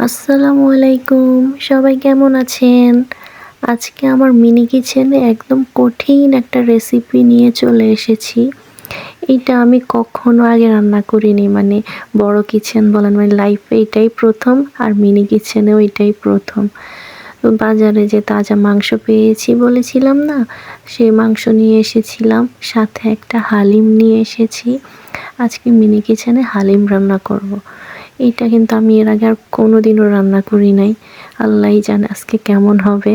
আসসালামু আলাইকুম, সবাই কেমন আছেন? আজকে আমার মিনি কিচেনে একদম কঠিন একটা রেসিপি নিয়ে চলে এসেছি। এইটা আমি কখনো আগে রান্না করিনি, মানে বড় কিচেন বলেন, মানে লাইফে এটাই প্রথম, আর মিনি কিচেনেও এটাই প্রথম। তো বাজারে যে তাজা মাংস পেয়েছি বলেছিলাম না, সেই মাংস নিয়ে এসেছিলাম, সাথে একটা হালিম নিয়ে এসেছি। আজকে মিনি কিচেনে হালিম রান্না করব। এইটা কিন্তু আমি এর আগে আর কোনোদিনও রান্না করি নাই। আল্লাহই জানে আজকে কেমন হবে।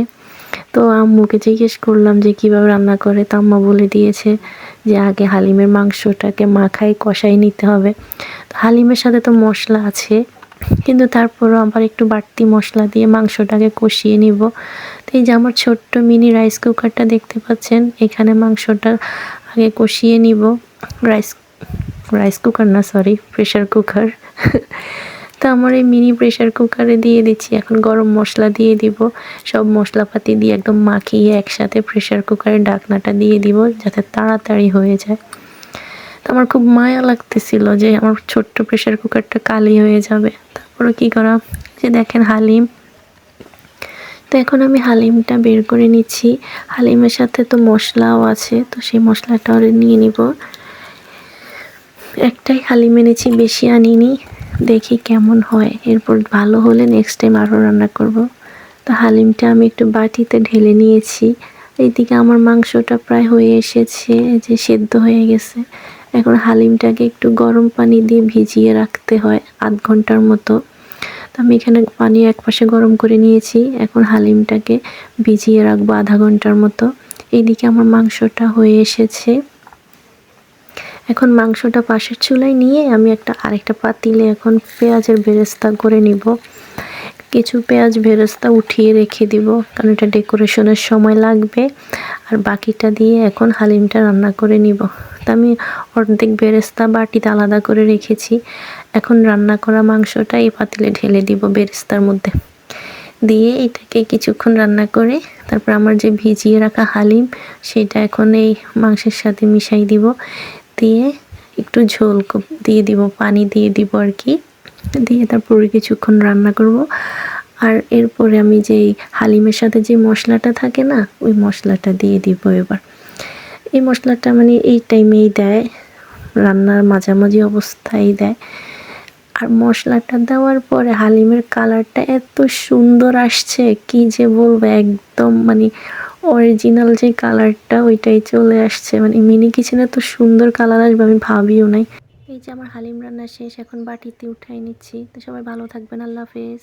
তো আম্মুকে জিজ্ঞেস করলাম যে কীভাবে রান্না করে, তো আম্মা বলে দিয়েছে যে আগে হালিমের মাংসটাকে মাখায় কষাই নিতে হবে। তো হালিমের সাথে তো মশলা আছে, কিন্তু তারপরও আবার একটু বাড়তি মশলা দিয়ে মাংসটাকে কষিয়ে নিব। তো এই যে আমার ছোট্ট মিনি রাইস কুকারটা দেখতে পাচ্ছেন, এখানে মাংসটা আগে কষিয়ে নিব। রাইস কুকার না, সরি, প্রেশার কুকার। তো আমার এই মিনি প্রেশার কুকারে দিয়ে দিচ্ছি, এখন গরম মশলা দিয়ে দিব। সব মশলাপাতি দিয়ে একদম মাখিয়ে একসাথে প্রেশার কুকারের ঢাকনাটা দিয়ে দিব, যাতে তাড়াতাড়ি হয়ে যায়। তো আমার খুব মায়া লাগতেছিল যে আমার ছোট্ট প্রেশার কুকারটা কালি হয়ে যাবে। তারপরে কি করা, যে দেখেন হালিম। তো এখন আমি হালিমটা বের করে নিচ্ছি। হালিমের সাথে তো মশলাও আছে, তো সেই মশলাটা নিয়ে নিব। একটাই হালিম এনেছি, বেশি আনিনি, দেখি কেমন হয়। এরপর ভালো হলে নেক্সট টাইম আরও রান্না করব। তো হালিমটা আমি একটু বাটিতে ঢেলে নিয়েছি। এইদিকে আমার মাংসটা প্রায় হয়ে এসেছে, যে সেদ্ধ হয়ে গেছে। এখন হালিমটাকে একটু গরম পানি দিয়ে ভিজিয়ে রাখতে হয় আধ ঘন্টার মতো। তো আমি এখানে পানি এক পাশে গরম করে নিয়েছি, এখন হালিমটাকে ভিজিয়ে রাখবো আধা ঘন্টার মতো। এইদিকে আমার মাংসটা হয়ে এসেছে। এখন মাংসটা পাশের চুলায় নিয়ে আমি আরেকটা পাতিলে এখন পেঁয়াজের বেরেস্তা করে নিব। কিছু পেঁয়াজ বেরেস্তা উঠিয়ে রেখে দিব, কারণ এটা ডেকোরেশনের সময় লাগবে। আর বাকিটা দিয়ে এখন হালিমটা রান্না করে নিব। তো আমি অর্ধেক বেরেস্তা বাটিতে আলাদা করে রেখেছি। এখন রান্না করা মাংসটা এই পাতিলে ঢেলে দিব বেরেস্তার মধ্যে, দিয়ে এটাকে কিছুক্ষণ রান্না করে তারপর আমার যে ভিজিয়ে রাখা হালিম সেটা এখন এই মাংসের সাথে মিশাই দিব। দিয়ে একটু ঝোল দিয়ে দিব, পানি দিয়ে দিব আর কি, দিয়ে তারপরে কিছুক্ষণ রান্না করব। আর এরপরে আমি যেই হালিমের সাথে যে মশলাটা থাকে না, ওই মশলাটা দিয়ে দিব এবার। এই মশলাটা মানে এই টাইমেই দেয়, রান্নার মাঝামাঝি অবস্থায় দেয়। আর মশলাটা দেওয়ার পরে হালিমের কালারটা এত সুন্দর আসছে, কি যে বলবো, একদম মানে অরিজিনাল যে কালারটা ওইটাই চলে আসছে। মানে মিনি কিচেনে তো সুন্দর কালার আসবে আমি ভাবিও নাই। এই যে আমার হালিম রান্না শেষ, এখন বাটিতে উঠাই নিচ্ছি। তো সবাই ভালো থাকবেন, আল্লাহ হাফেজ।